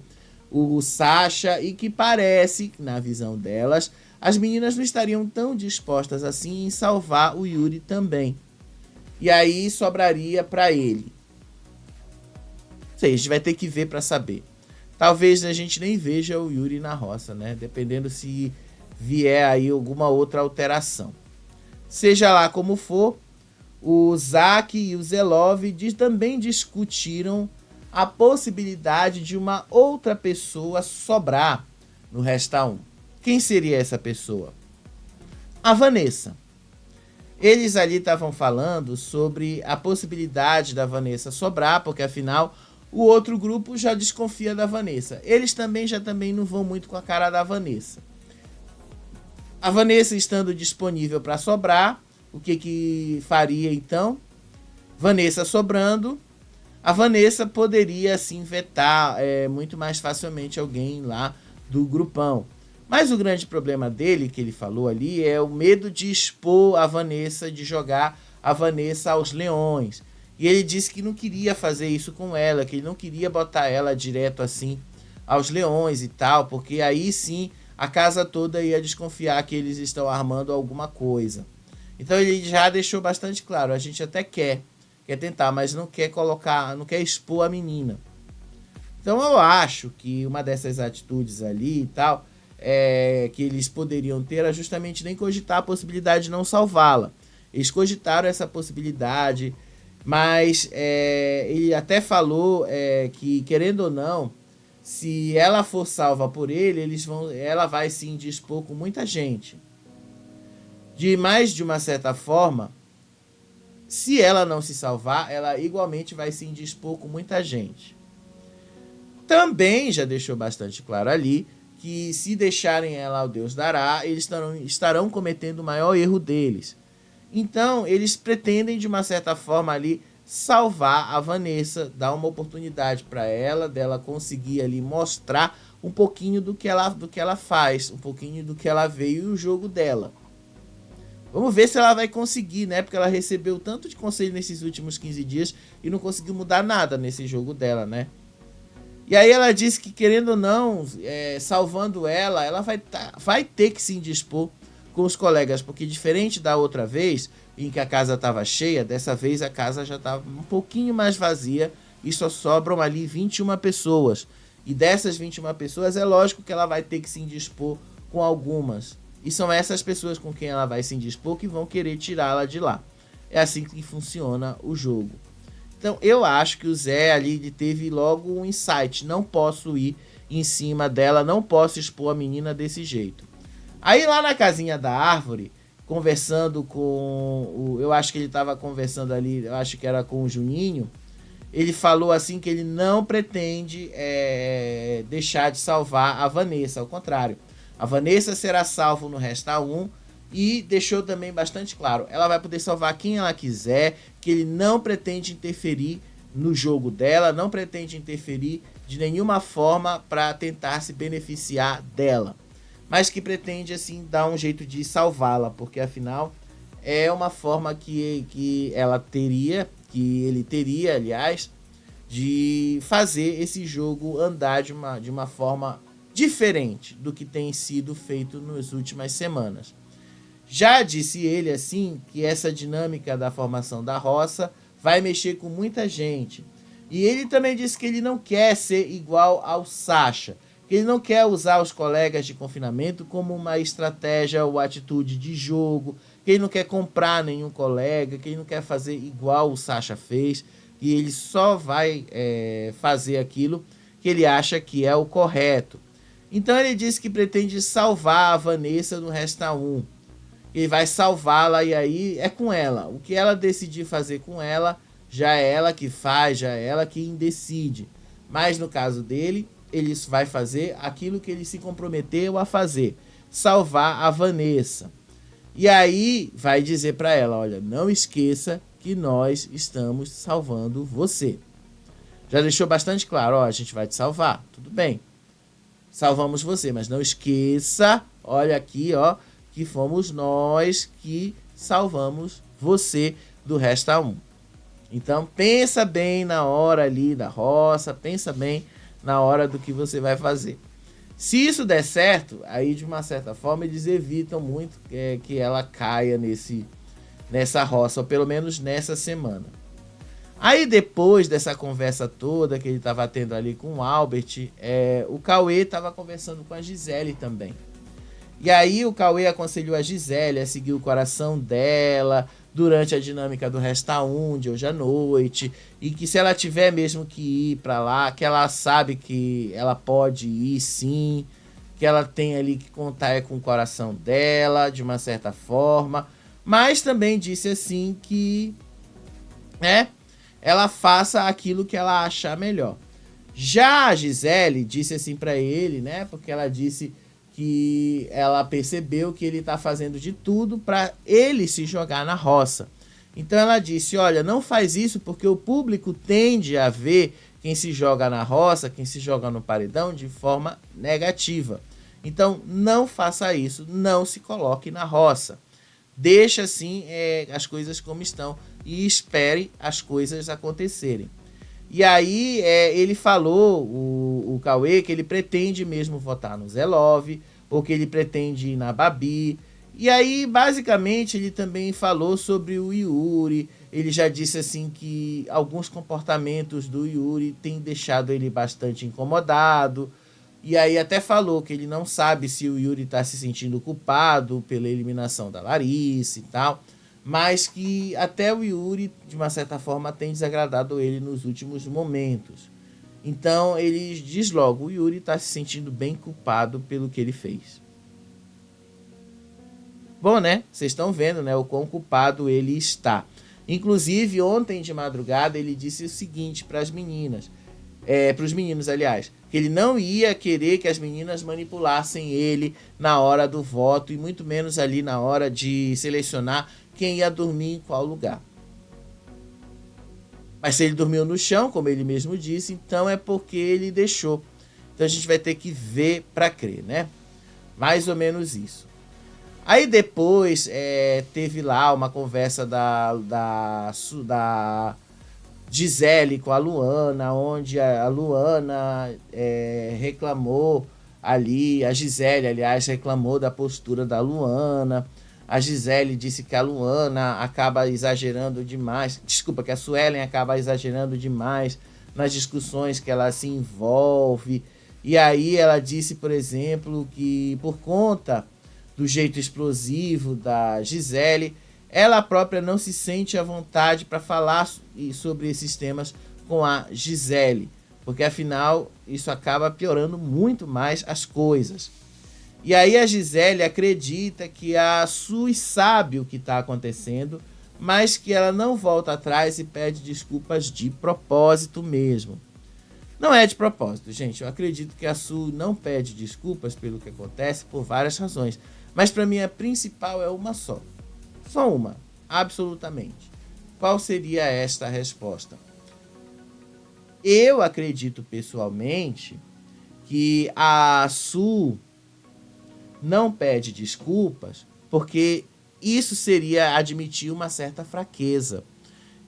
o Sasha, e que parece, na visão delas, as meninas não estariam tão dispostas assim em salvar o Yuri também. E aí sobraria para ele. Não sei, a gente vai ter que ver para saber. Talvez a gente nem veja o Yuri na roça, né? Dependendo se vier aí alguma outra alteração. Seja lá como for, o Zack e o Zelov também discutiram a possibilidade de uma outra pessoa sobrar no Resta 1. Quem seria essa pessoa? A Vanessa. Eles ali estavam falando sobre a possibilidade da Vanessa sobrar, porque afinal o outro grupo já desconfia da Vanessa. Eles também não vão muito com a cara da Vanessa. A Vanessa estando disponível para sobrar, o que faria então? Vanessa sobrando, a Vanessa poderia assim vetar muito mais facilmente alguém lá do grupão. Mas o grande problema dele, que ele falou ali, é o medo de expor a Vanessa, de jogar a Vanessa aos leões. E ele disse que não queria fazer isso com ela, que ele não queria botar ela direto assim aos leões e tal, porque aí sim a casa toda ia desconfiar que eles estão armando alguma coisa. Então ele já deixou bastante claro, a gente até quer tentar, mas não quer colocar, não quer expor a menina. Então eu acho que uma dessas atitudes ali e tal, que eles poderiam ter era justamente nem cogitar a possibilidade de não salvá-la. Eles cogitaram essa possibilidade, mas ele até falou que, querendo ou não, se ela for salva por ele, ela vai se indispor com muita gente. De uma certa forma, se ela não se salvar, ela igualmente vai se indispor com muita gente. Também já deixou bastante claro ali que se deixarem ela ao Deus dará, eles estarão cometendo o maior erro deles. Então, eles pretendem, de uma certa forma ali, salvar a Vanessa, dar uma oportunidade para ela, dela conseguir ali mostrar um pouquinho do que ela faz, um pouquinho do que ela veio e o jogo dela. Vamos ver se ela vai conseguir, né? Porque ela recebeu tanto de conselho nesses últimos 15 dias e não conseguiu mudar nada nesse jogo dela, né? E aí ela disse que, querendo ou não, salvando ela vai ter que se indispor com os colegas, porque diferente da outra vez, em que a casa estava cheia, dessa vez a casa já estava um pouquinho mais vazia e só sobram ali 21 pessoas. E dessas 21 pessoas, é lógico que ela vai ter que se indispor com algumas. E são essas pessoas com quem ela vai se indispor que vão querer tirá-la de lá. É assim que funciona o jogo. Então eu acho que o Zé ali teve logo um insight. Não posso ir em cima dela, não posso expor a menina desse jeito. Aí lá na casinha da árvore, conversando com eu acho que ele estava conversando ali, eu acho que era com o Juninho, ele falou assim que ele não pretende deixar de salvar a Vanessa, ao contrário. A Vanessa será salva no Resta 1 e deixou também bastante claro, ela vai poder salvar quem ela quiser, que ele não pretende interferir no jogo dela, não pretende interferir de nenhuma forma para tentar se beneficiar dela, mas que pretende assim dar um jeito de salvá-la, porque afinal é uma forma que ela teria, que ele teria, aliás, de fazer esse jogo andar de uma forma diferente do que tem sido feito nas últimas semanas. Já disse ele assim que essa dinâmica da formação da roça vai mexer com muita gente. E ele também disse que ele não quer ser igual ao Sacha, que ele não quer usar os colegas de confinamento como uma estratégia ou atitude de jogo, que ele não quer comprar nenhum colega, que ele não quer fazer igual o Sacha fez, que ele só vai fazer aquilo que ele acha que é o correto. Então ele disse que pretende salvar a Vanessa no Resta 1. Ele vai salvá-la e aí é com ela. O que ela decidir fazer com ela, já é ela que faz, já é ela que decide. Mas no caso dele, ele vai fazer aquilo que ele se comprometeu a fazer. Salvar a Vanessa. E aí vai dizer para ela, olha, não esqueça que nós estamos salvando você. Já deixou bastante claro, ó, a gente vai te salvar, tudo bem. Salvamos você, mas não esqueça, olha aqui, ó, que fomos nós que salvamos você do Resta 1. Então pensa bem na hora ali da roça, pensa bem na hora do que você vai fazer. Se isso der certo, aí de uma certa forma eles evitam muito que ela caia nessa roça, ou pelo menos nessa semana. Aí depois dessa conversa toda que ele estava tendo ali com o Albert, o Cauê estava conversando com a Gisele também. E aí o Cauê aconselhou a Gisele a seguir o coração dela durante a dinâmica do Resta 1 de hoje à noite, e que se ela tiver mesmo que ir para lá, que ela sabe que ela pode ir sim, que ela tem ali que contar com o coração dela de uma certa forma, mas também disse assim que ela faça aquilo que ela achar melhor. Já a Gisele disse assim para ele, né, porque ela disse que ela percebeu que ele está fazendo de tudo para ele se jogar na roça. Então ela disse, olha, não faz isso porque o público tende a ver quem se joga na roça, quem se joga no paredão de forma negativa. Então não faça isso, não se coloque na roça. Deixa assim as coisas como estão e espere as coisas acontecerem. E aí ele falou, o Cauê, que ele pretende mesmo votar no Zé Love, ou que ele pretende ir na Babi. E aí, basicamente, ele também falou sobre o Yuri. Ele já disse assim que alguns comportamentos do Yuri têm deixado ele bastante incomodado. E aí até falou que ele não sabe se o Yuri está se sentindo culpado pela eliminação da Larissa e tal, mas que até o Yuri, de uma certa forma, tem desagradado ele nos últimos momentos. Então ele diz logo, o Yuri está se sentindo bem culpado pelo que ele fez. Bom, né? Vocês estão vendo, né? O quão culpado ele está. Inclusive, ontem de madrugada, ele disse o seguinte para as meninas, para os meninos, aliás, que ele não ia querer que as meninas manipulassem ele na hora do voto e muito menos ali na hora de selecionar quem ia dormir em qual lugar. Mas se ele dormiu no chão, como ele mesmo disse, então é porque ele deixou. Então a gente vai ter que ver para crer, né? Mais ou menos isso. Aí depois teve lá uma conversa da Gisele com a Luana, onde a Luana reclamou ali, a Gisele, aliás, reclamou da postura da Luana. A Gisele disse que a Luana acaba exagerando demais, desculpa, que a Suelen acaba exagerando demais nas discussões que ela se envolve. E aí ela disse, por exemplo, que por conta do jeito explosivo da Gisele, ela própria não se sente à vontade para falar sobre esses temas com a Gisele, porque afinal isso acaba piorando muito mais as coisas. E aí a Gisele acredita que a Su sabe o que está acontecendo, mas que ela não volta atrás e pede desculpas de propósito mesmo. Não é de propósito, gente. Eu acredito que a Su não pede desculpas pelo que acontece por várias razões. Mas para mim a principal é uma só. Só uma, absolutamente. Qual seria esta resposta? Eu acredito pessoalmente que a Su não pede desculpas porque isso seria admitir uma certa fraqueza.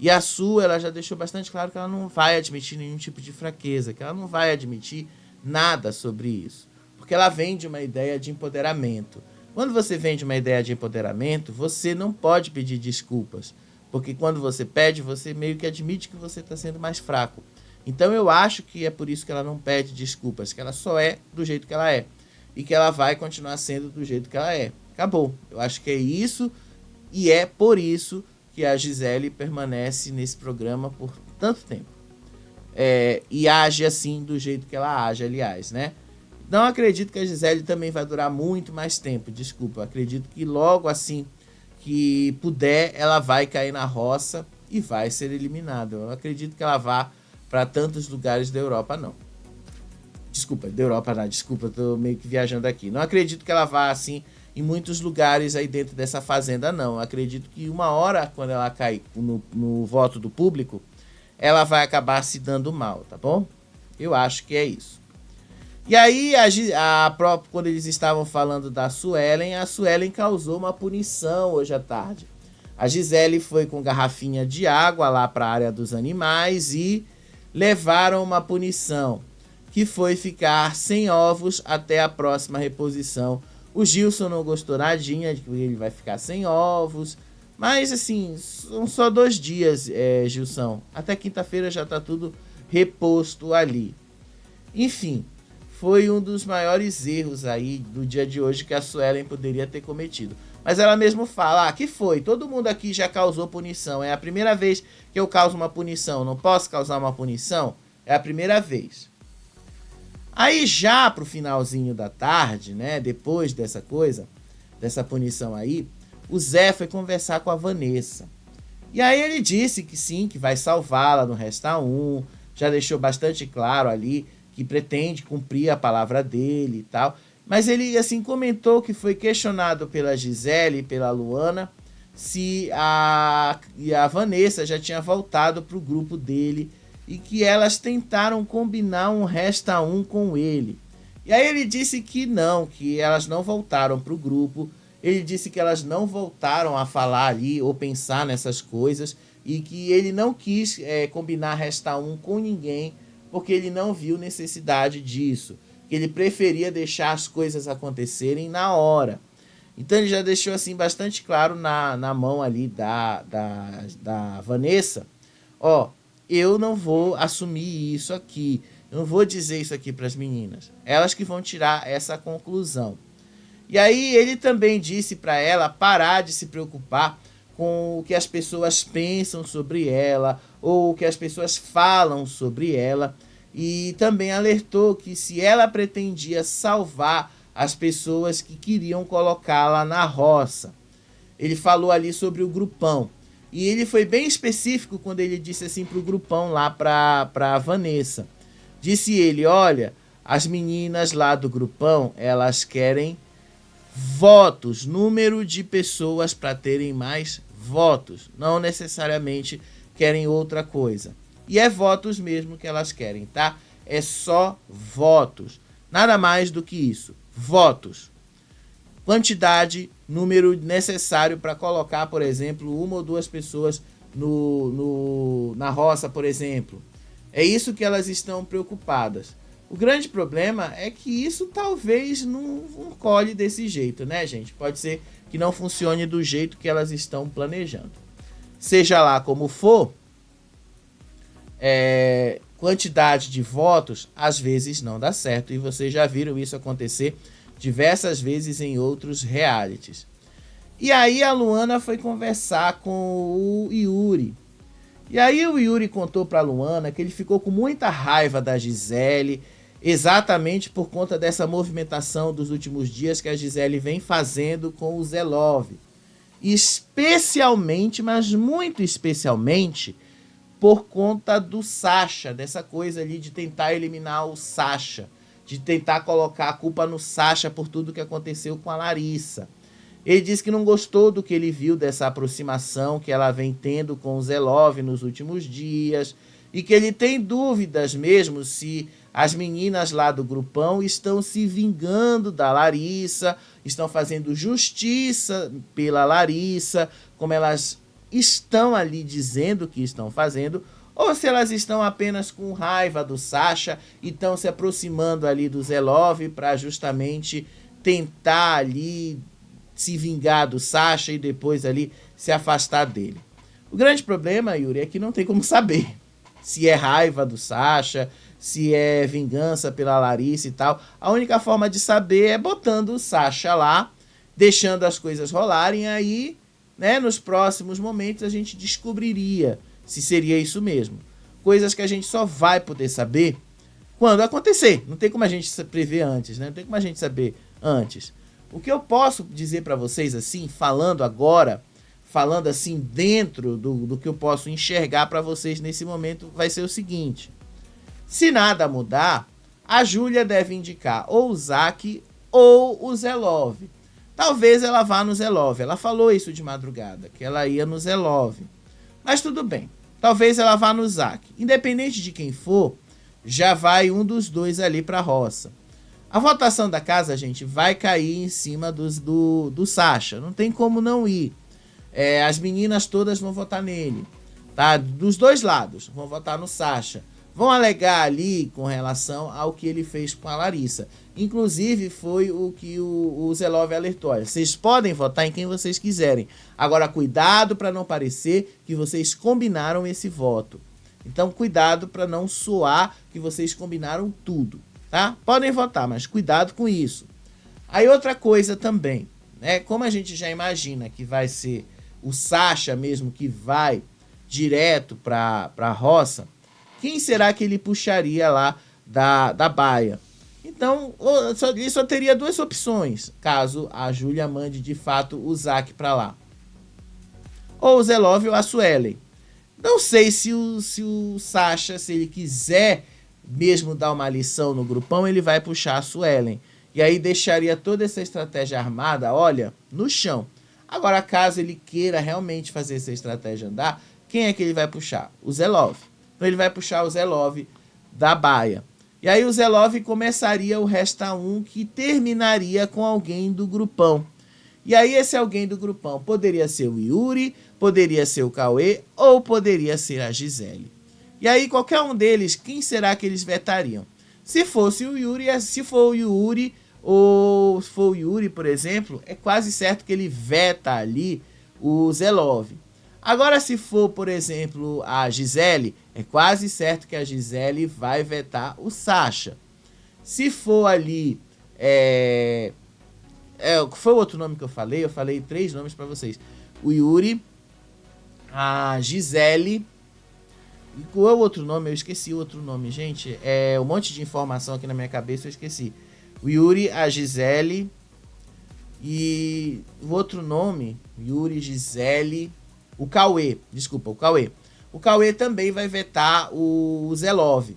E a Su, ela já deixou bastante claro que ela não vai admitir nenhum tipo de fraqueza, que ela não vai admitir nada sobre isso. Porque ela vem de uma ideia de empoderamento. Quando você vende uma ideia de empoderamento, você não pode pedir desculpas, porque quando você pede, você meio que admite que você está sendo mais fraco. Então eu acho que é por isso que ela não pede desculpas, que ela só é do jeito que ela é e que ela vai continuar sendo do jeito que ela é. Acabou. Eu acho que é isso e é por isso que a Gisele permanece nesse programa por tanto tempo. E age assim do jeito que ela age, aliás, né? Não acredito que a Gisele também vai durar muito mais tempo, desculpa. Eu acredito que logo assim que puder, ela vai cair na roça e vai ser eliminada. Eu não acredito que ela vá para tantos lugares da Europa, não. Desculpa, da Europa não, desculpa, eu tô meio que viajando aqui. Não acredito que ela vá assim em muitos lugares aí dentro dessa fazenda, não. Eu acredito que uma hora, quando ela cair no voto do público, ela vai acabar se dando mal, tá bom? Eu acho que é isso. E aí, quando eles estavam falando da Suelen, a Suelen causou uma punição hoje à tarde. A Gisele foi com garrafinha de água lá para a área dos animais e levaram uma punição, que foi ficar sem ovos até a próxima reposição. O Gilson não gostou nadinha de que ele vai ficar sem ovos, mas assim, são só 2 dias, Gilson. Até quinta-feira já tá tudo reposto ali. Enfim, foi um dos maiores erros aí do dia de hoje que a Suelen poderia ter cometido. Mas ela mesmo fala, que foi? Todo mundo aqui já causou punição. É a primeira vez que eu causo uma punição. Não posso causar uma punição? É a primeira vez. Aí já pro finalzinho da tarde, né? Depois dessa punição aí, o Zé foi conversar com a Vanessa. E aí ele disse que sim, que vai salvá-la no Resta 1. Já deixou bastante claro ali que pretende cumprir a palavra dele e tal. Mas ele, assim, comentou que foi questionado pela Gisele e pela Luana se a Vanessa já tinha voltado pro grupo dele e que elas tentaram combinar um Resta 1 com ele. E aí ele disse que não, que elas não voltaram pro grupo. Ele disse que elas não voltaram a falar ali ou pensar nessas coisas e que ele não quis combinar Resta 1 com ninguém, porque ele não viu necessidade disso, que ele preferia deixar as coisas acontecerem na hora. Então ele já deixou assim bastante claro na mão ali da Vanessa, eu não vou assumir isso aqui, eu não vou dizer isso aqui para as meninas, elas que vão tirar essa conclusão. E aí ele também disse para ela parar de se preocupar com o que as pessoas pensam sobre ela ou o que as pessoas falam sobre ela, e também alertou que se ela pretendia salvar as pessoas que queriam colocá-la na roça. Ele falou ali sobre o grupão, e ele foi bem específico quando ele disse assim pro grupão lá pra Vanessa. Disse ele, olha, as meninas lá do grupão, elas querem votos, número de pessoas para terem mais votos, não necessariamente querem outra coisa. E é votos mesmo que elas querem, tá? É só votos, nada mais do que isso, votos. Quantidade, número necessário para colocar, por exemplo, 1 ou 2 pessoas na roça, por exemplo. É isso que elas estão preocupadas. O grande problema é que isso talvez não colhe desse jeito, né, gente? Pode ser que não funcione do jeito que elas estão planejando. Seja lá como for, quantidade de votos às vezes não dá certo. E vocês já viram isso acontecer diversas vezes em outros realities. E aí a Luana foi conversar com o Yuri. E aí o Yuri contou pra Luana que ele ficou com muita raiva da Gisele, exatamente por conta dessa movimentação dos últimos dias que a Gisele vem fazendo com o Zelov. Especialmente, mas muito especialmente, por conta do Sasha, dessa coisa ali de tentar eliminar o Sasha, de tentar colocar a culpa no Sasha por tudo que aconteceu com a Larissa. Ele disse que não gostou do que ele viu dessa aproximação que ela vem tendo com o Zelov nos últimos dias e que ele tem dúvidas mesmo se as meninas lá do grupão estão se vingando da Larissa, estão fazendo justiça pela Larissa, como elas estão ali dizendo que estão fazendo, ou se elas estão apenas com raiva do Sasha e estão se aproximando ali do Zelov para justamente tentar ali se vingar do Sasha e depois ali se afastar dele. O grande problema, Yuri, é que não tem como saber se é raiva do Sasha, se é vingança pela Larissa e tal. A única forma de saber é botando o Sasha lá, deixando as coisas rolarem, aí, né, nos próximos momentos a gente descobriria se seria isso mesmo. Coisas que a gente só vai poder saber quando acontecer. Não tem como a gente prever antes, né? Não tem como a gente saber antes. O que eu posso dizer para vocês, assim, falando agora, falando assim dentro do que eu posso enxergar para vocês nesse momento, vai ser o seguinte. Se nada mudar, a Júlia deve indicar ou o Zack ou o Zelov. Talvez ela vá no Zelov. Ela falou isso de madrugada, que ela ia no Zelov. Mas tudo bem. Talvez ela vá no Zack. Independente de quem for, já vai um dos dois ali para a roça. A votação da casa, gente, vai cair em cima do Sasha. Não tem como não ir. As meninas todas vão votar nele. Tá? Dos dois lados. Vão votar no Sasha. Vão alegar ali com relação ao que ele fez com a Larissa. Inclusive, foi o que o Zelov alertou. Olha, vocês podem votar em quem vocês quiserem. Agora, cuidado para não parecer que vocês combinaram esse voto. Então, cuidado para não soar que vocês combinaram tudo. Tá? Podem votar, mas cuidado com isso. Aí, outra coisa também. Né? Como a gente já imagina que vai ser o Sasha mesmo que vai direto para a roça, quem será que ele puxaria lá da baia? Então, ele só teria duas opções, caso a Júlia mande de fato o Zack para lá. Ou o Zelov ou a Suelen. Não sei se o Sasha, se ele quiser mesmo dar uma lição no grupão, ele vai puxar a Suelen. E aí deixaria toda essa estratégia armada, olha, no chão. Agora, caso ele queira realmente fazer essa estratégia andar, quem é que ele vai puxar? O Zelov. Então ele vai puxar o Zelov da baia. E aí o Zelov começaria o Resta 1, que terminaria com alguém do grupão. E aí esse alguém do grupão poderia ser o Yuri, poderia ser o Cauê ou poderia ser a Gisele. E aí qualquer um deles, quem será que eles vetariam? Se fosse o Yuri, se for o Yuri, ou se for o Yuri, por exemplo, é quase certo que ele veta ali o Zelov. Agora, se for, por exemplo, a Gisele, é quase certo que a Gisele vai vetar o Sasha. Se for ali... foi o outro nome que eu falei? Eu falei 3 nomes para vocês. O Yuri, a Gisele... E qual é o outro nome? Eu esqueci o outro nome, gente. Um monte de informação aqui na minha cabeça, eu esqueci. O Yuri, a Gisele... E o outro nome, Yuri, Gisele... O Cauê, desculpa, o Cauê. O Cauê também vai vetar o Zelov.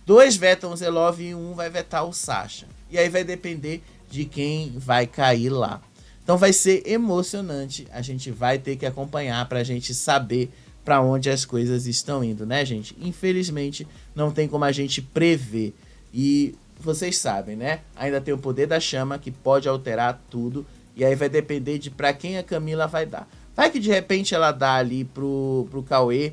2 vetam o Zelov e 1 vai vetar o Sasha. E aí vai depender de quem vai cair lá. Então vai ser emocionante. A gente vai ter que acompanhar para a gente saber para onde as coisas estão indo, né, gente? Infelizmente, não tem como a gente prever. E vocês sabem, né? Ainda tem o poder da chama que pode alterar tudo. E aí vai depender de para quem a Camila vai dar. Vai que de repente ela dá ali pro Cauê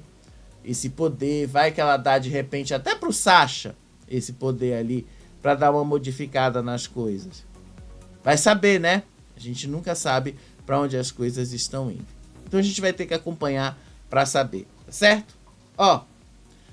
esse poder, vai que ela dá de repente até pro Sasha esse poder ali para dar uma modificada nas coisas. Vai saber, né? A gente nunca sabe para onde as coisas estão indo. Então a gente vai ter que acompanhar para saber, tá certo? Ó,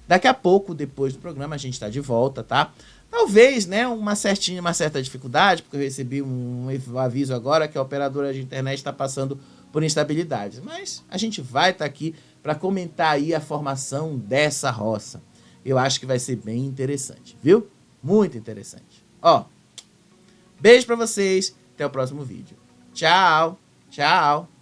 daqui a pouco, depois do programa, a gente tá de volta, tá? Talvez, né, uma certa dificuldade, porque eu recebi um aviso agora que a operadora de internet está passando por instabilidades. Mas a gente vai estar aqui para comentar aí a formação dessa roça. Eu acho que vai ser bem interessante, viu? Muito interessante. Ó, beijo para vocês, até o próximo vídeo. Tchau, tchau.